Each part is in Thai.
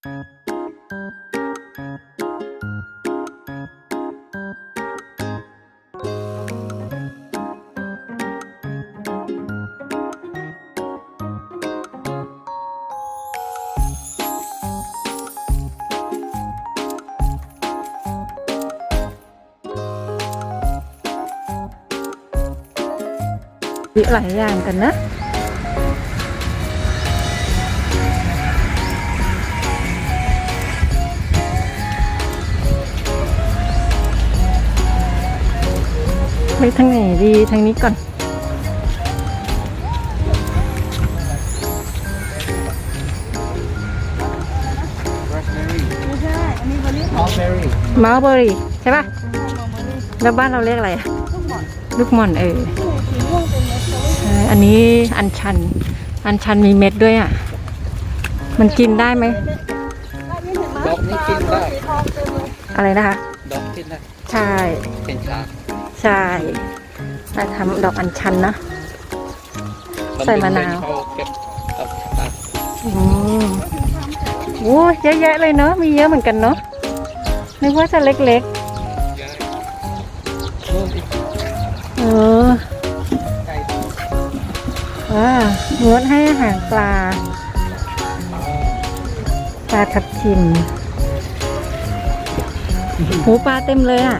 มีหลายอย่างกันนะไปทางไหนดีทางนี้ก่อนมัลเบอรี่ใช่ป่ะแล้วบ้านเราเรียกอะไรอะลูกหม่อนอันนี้อัญชันมีเม็ดด้วยอ่ะมันกินได้ไหมดอกนี่กินได้อะไรนะคะดอกกินได้ใช่เป็นชาใช่เราทำดอกอัญชันนะใส่มะนาวโอ้เยอะแยะเลยเนาะมีเยอะเหมือนกันเนาะนึกว่าจะเล็กๆงดให้อาหารปลาทับทิมหูปลาเต็มเลยอ่ะ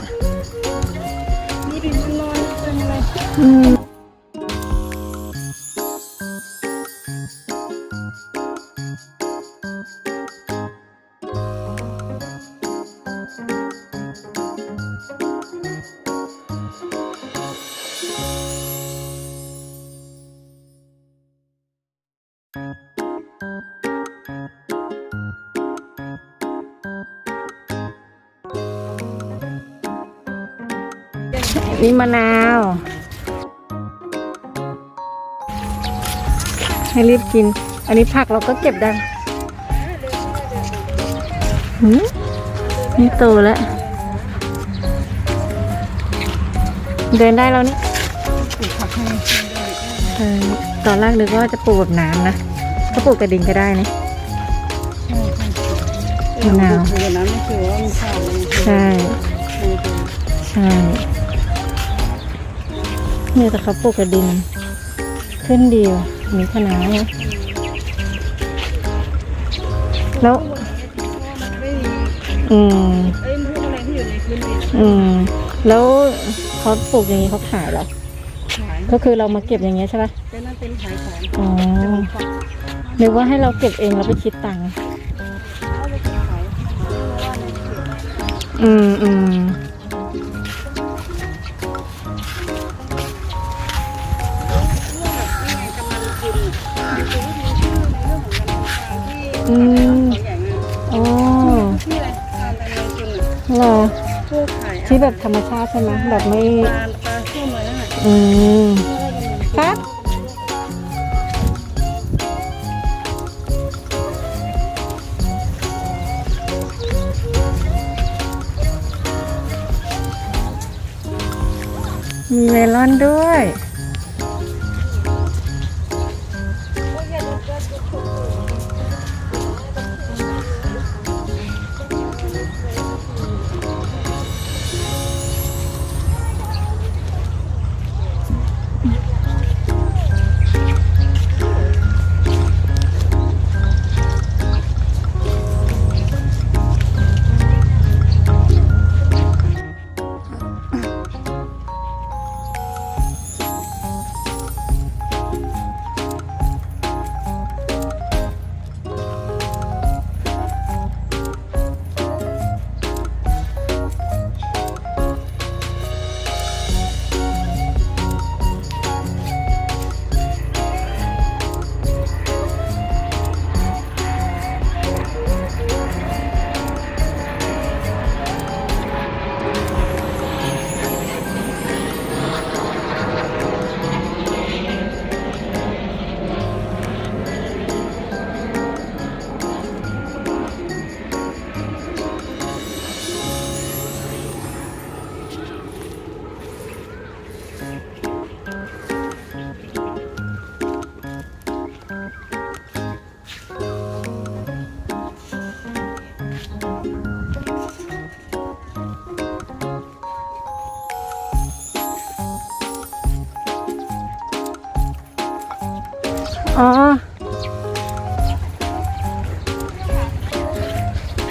มีดินนอนเต็มเลยมีมะนาวให้รีบกินอันนี้ผักเราก็เก็บได้นี่โตแล้วเดินได้แล้วนี่ตอนแรกนึกว่าจะปลูกแบบน้ำนะก็ปลูกกระดิ่งก็ได้นะมะนาวใช่ใช่เนี่ยแต่เขาปลูกกระดิ่งขึ้นเดียวมีขนาดนะแล้วแล้วเขาปลูกอย่างนี้เขาขายเหรอก็คือเรามาเก็บอย่างเงี้ยใช่ปะเป็นขายของอ๋อนึกว่าให้เราเก็บเองแล้วไปคิดตังค์อ๋อเหรอที่แบบธรรมชาติใช่ไหมแบบไม่ปลาส้มเลยนะครับมีเมลอนด้วย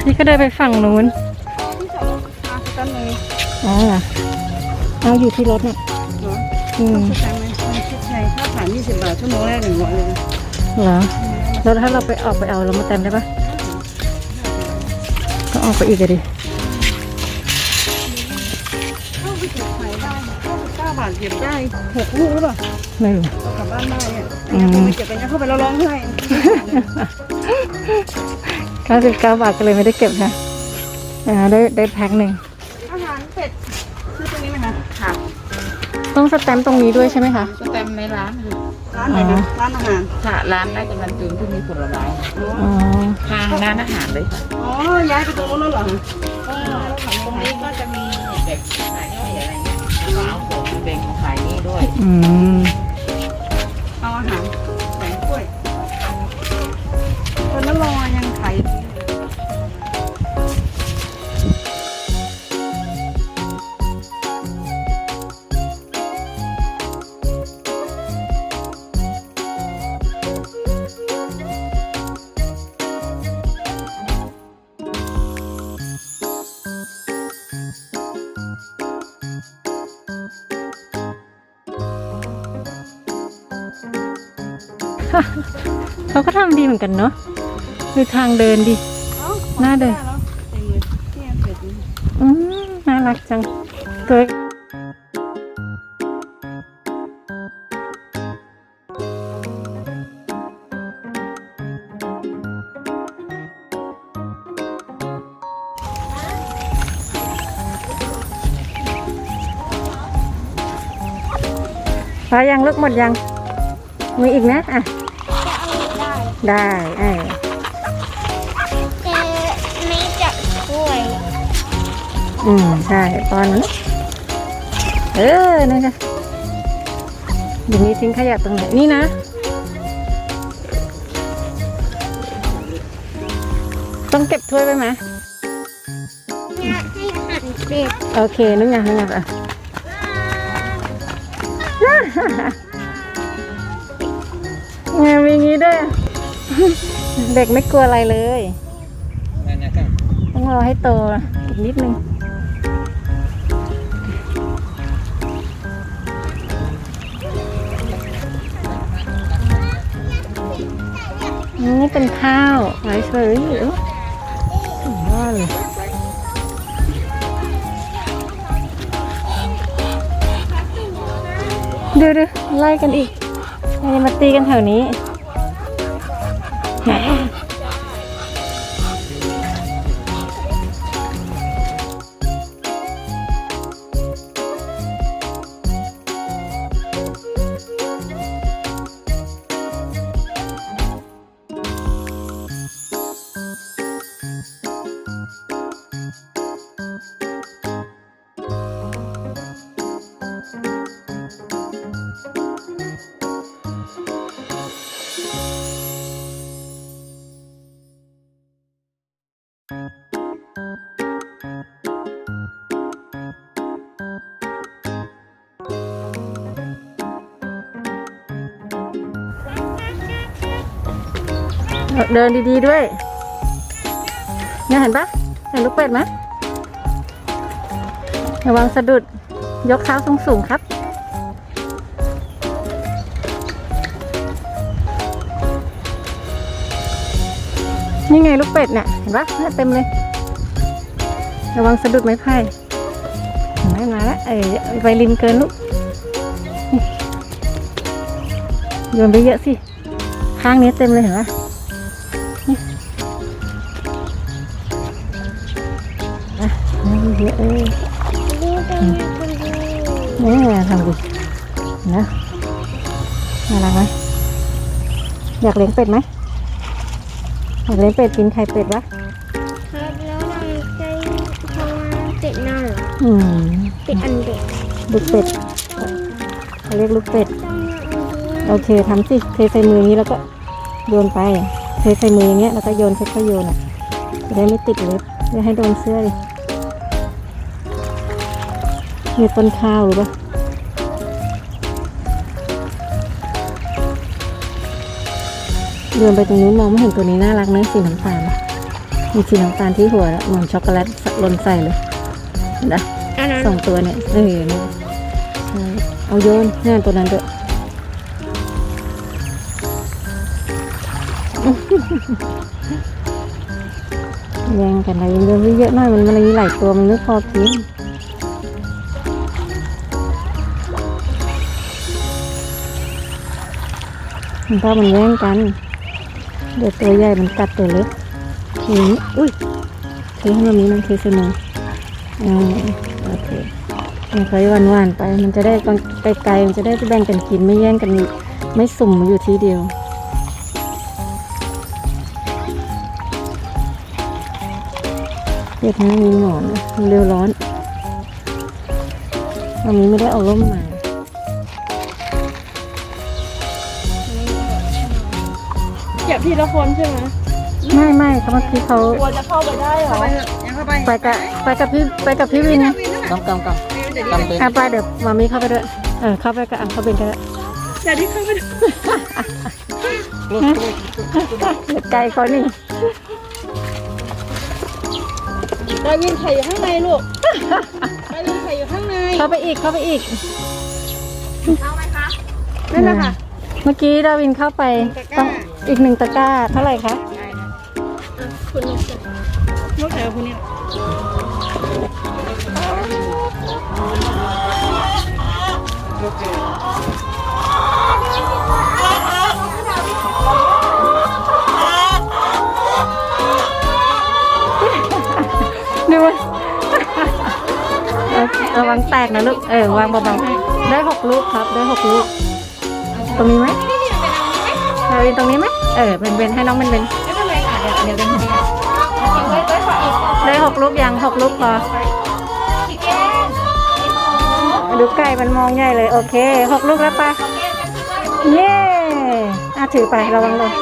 พี่ก็เดินไปฝั่งนู้น ที่จอดรถมาสแตมป์เลย อ๋อเหรอเอาอยู่ที่รถเนี่ย เนาะ อืม สแตมป์ไหมคิดไงค่าผ่าน20 บาทชั่วโมงแรก100เลยนะ เหรอแล้วถ้าเราไปออกไปเอาเรามาเต็มได้ปะก็ออกไปอีกอะดิ เข้าไปเก็บไข่ได้99 บาทเก็บได้6 ลูกหรือเปล่า ไม่รู้ เรากลับบ้านได้เนี่ยไปเก็บไปเนี่ยเข้าไปแล้วร้องไห้ 99 บาทก็เลยไม่ได้เก็บนะได้แพ็คหนึ่ง อาหารเป็ดซื้อตรงนี้ไหมคะ ค่ะ ต้องสแตมป์ตรงนี้ด้วยใช่ไหมคะ สแตมป์ในร้าน ร้านไหนนะร้านอาหาร ค่ะร้านได้กำลังตื่นที่มีผลไม้ อ๋อ ทางร้านอาหารเลยค่ะ อ๋อย้ายไปตรงนู้นแล้วเหรอ ตรงนี้ก็จะมีเด็กขายย่อยอะไรเงี้ยก็เอาของมาแบ่งมาขายนี่ด้วย อืม เอาอาหารแบ่งกล้วยตอนนั้นรอยังขาย เขาก็ทำดีเหมือนกันเนาะดูทางเดินดิ น่าเดิน เต็มเลยที่อันเป็ดนี่ น่ารักจังตัวพอยังลูกหมดยังมีอีกนะอ่ะ ได้แต่ไม่จับถ้วย ใช่ตอนนั้นนั่นค่ะอย่างนี้ทิ้งขยะตรงไหนนี่นะต้องเก็บถ้วยไปไหม เนี่ยให้หั่นเป็ด โอเคนึกไงนึกไงอ่ะ ไงมีงี้ด้วย เด็กไม่กลัวอะไรเลย นั่นนะครับ ต้องรอให้โตอีกนิดนึงนี่เป็นข้าวไรซ์เบอร์รี่สุดยอดเลยดูไล่กันอีกยังมาตีกันแถวนี้เดินดีๆด้วยเนี่ยเห็นปะเห็นลูกเป็ดไหมระวังสะดุดยกเท้าสูงๆครับ นี่ไงลูกเป็ดเนี่ยเห็นปะเนี่ยเต็มเลยระวังสะดุดไม้ไผ่ไม่มาแล้วไปริมเกินลูกโยนไปเยอะสิข้างนี้เต็มเลยเห็นปะเยอะเนี่ยทำดินะน่ารักไหมอยากเลี้ยงเป็ดไหมอยากเลี้ยงเป็ดกินไข่เป็ดวะ ครับแล้วเราจะทำเป็ดหน้าเหรอ เป็ดอันเด็ก ลูกเป็ดเขาเรียกลูกเป็ดโอเคทำสิเทใส่มืออย่างนี้แล้วก็โยนไปเทใส่มืออย่างเงี้ยแล้วก็โยนค่อยๆโยนอ่ะจะได้ไม่ติดเล็บจะให้โดนเสื้อดิมีต้นข้าวหรือเปล่าเดินไปตรงนู้นมองไม่เห็นตัวนี้น่ารักนะสีน้ำตาล มีสีน้ำตาลที่หัวแล้วเหมือนช็อกโกแลตหล่นใส่เลยเห็นไหม อันนั้น 2 ตัวเนี่ยนี่ใช่เอาโยนนี่ตัวนั้นด้วยแย่งกันอะไรเยอะเยอะหน่อยมันมีหลายตัวมันไม่พอกินเพราะมันแย่งกันเดี๋ยวตัวใหญ่มันกัดตัวเล็กทีนี้อุ้ยเทให้มันมีมันเทเสมอโอเคค่อยหวานๆไปมันจะได้ไกลๆมันจะได้แบ่งกันกินไม่แย่งกันไม่สุ่มอยู่ทีเดียวเด็กนะมีหนอนเร็วร้อนวันนี้ไม่ได้เอาร่มมา เก็บทีละคนใช่ไหม ไม่เขาเมื่อกี้เขา กลัวจะเข้าไปได้เหรอยังเข้าไป ไปกับพี่วิน กำเป็น ไปเดี๋ยวมามีเข้าไปด้วยเข้าไปกับเขาเป็นกันแล้ว อย่าที่เข้าไปดู เดี๋ยวไกลเขานี่ ดาวินไข่อยู่ข้างในลูกดาวินไข่อยู่ข้างใน เข้าไปอีก เอาไหมคะนั่นแหละค่ะ เมื่อกี้ดาวินเข้าไปต้องอีก1 ตะกร้าเท่าไหร่คะ คุณลูกไข่กับคุณนี่ ดูระวังแตกนะลูกวางเบาๆได้6 ลูกครับได้6 ลูกตรงนี้ไหมดาวินตรงนี้ไหมเป็นให้น้องเป็น ไม่เป็นไรค่ะเดี๋ยวเป็นคนเดียวได้6 ลูกยัง6 ลูกพอดูไก่มันมองใหญ่เลยโอเค6 ลูกแล้วปะเย้ถือไประวังเลย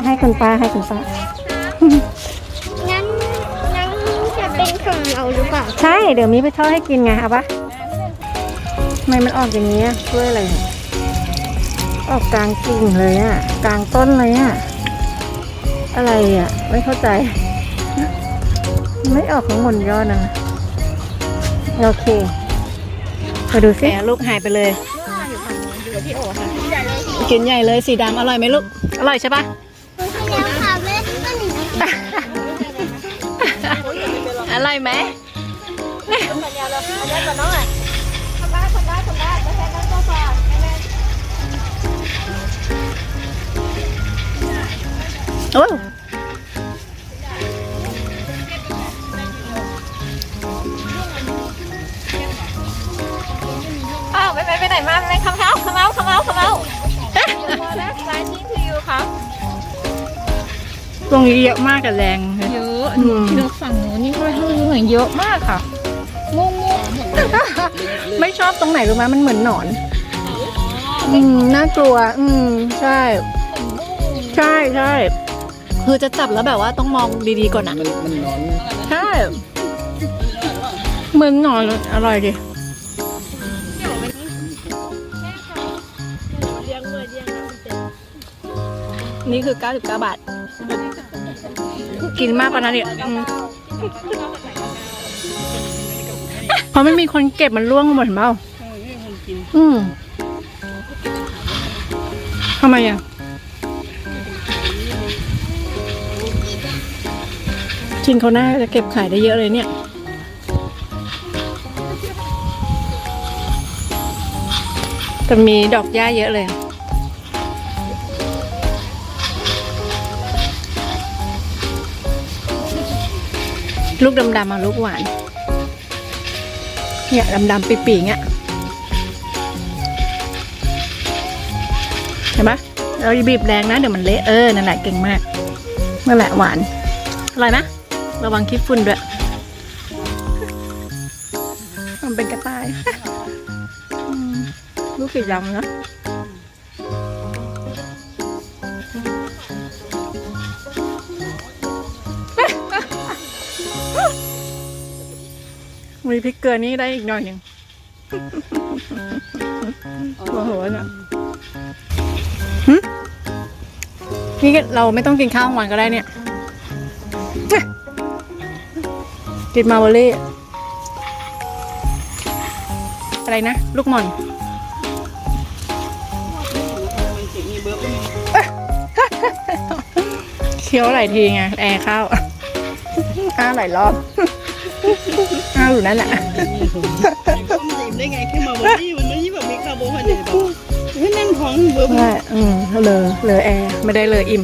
ให้คุณป้างั้นจะเป็นของเราหรือเปล่า ใช่เดี๋ยวมีไปทอดให้กินไงเอาปะทำไมมันออกอย่างนี้ช่วยอะไรออกกลางกิ่งเลยกลางต้นเลยอะไรไม่เข้าใจไม่ออกของบนยอดนะโอเคมาดูสิลูกหายไปเลยกินใหญ่เลยสีดำอร่อยไหมลูกอร่อยใช่ปะ แล้วค่ะแม่ก็หนี อร่อยไหมโอ้ไปไหนมาไปขมเอาตรงนี้เยอะมากกับแรงเยอะที่เราฝั่งโน้นนี่ค่อยๆเหมือนเยอะมากค่ะงง ไม่ชอบตรงไหนรู้ไหมมันเหมือนหนอนน่ากลัวใช่คือจะจับแล้วแบบว่าต้องมองดีๆก่อนนะมันนอน ใช่เหมือนหนอนอร่อยดินี่คือ99 บาทกินมากกว่านั้นอีกเพราะไม่มีคนเก็บมันร่วงหมดเห็นเปล่าทำไมชินเขาหน้าจะเก็บขายได้เยอะเลยเนี่ยแต่มีดอกหญ้าเยอะเลยลูกดำๆลูกหวานเนี่ยดำๆปีๆเงี้ยเห็นไหมเราบีบแรงนะเดี๋ยวมันเละนั่นแหละเก่งมากนั่นแหละหวานอร่อยไหม ระวังขี้ฝุ่นด้วยมันเป็นกระต่ายลูกสีดำนะ มีพริกเกลือนี่ได้อีกหน่อยหนึ่งโอ้โหเนี่ยนี่เราไม่ต้องกินข้าวกลางวันก็ได้เนี่ย กินมาร์เล่อะไรนะ ลูกหม่อนเคี้ยวหลายทีไงแอร์ข้าวหลายรอบอยู่นั่นแหละ ก็มันอิ่มได้ไงแค่มาบอกนี่มันไม่ใช่แบบมีคาร์โบไฮเดรตแบบให้แน่นท้องเบอร์ ใช่เหลอแอร์ไม่ได้เลยอิ่ม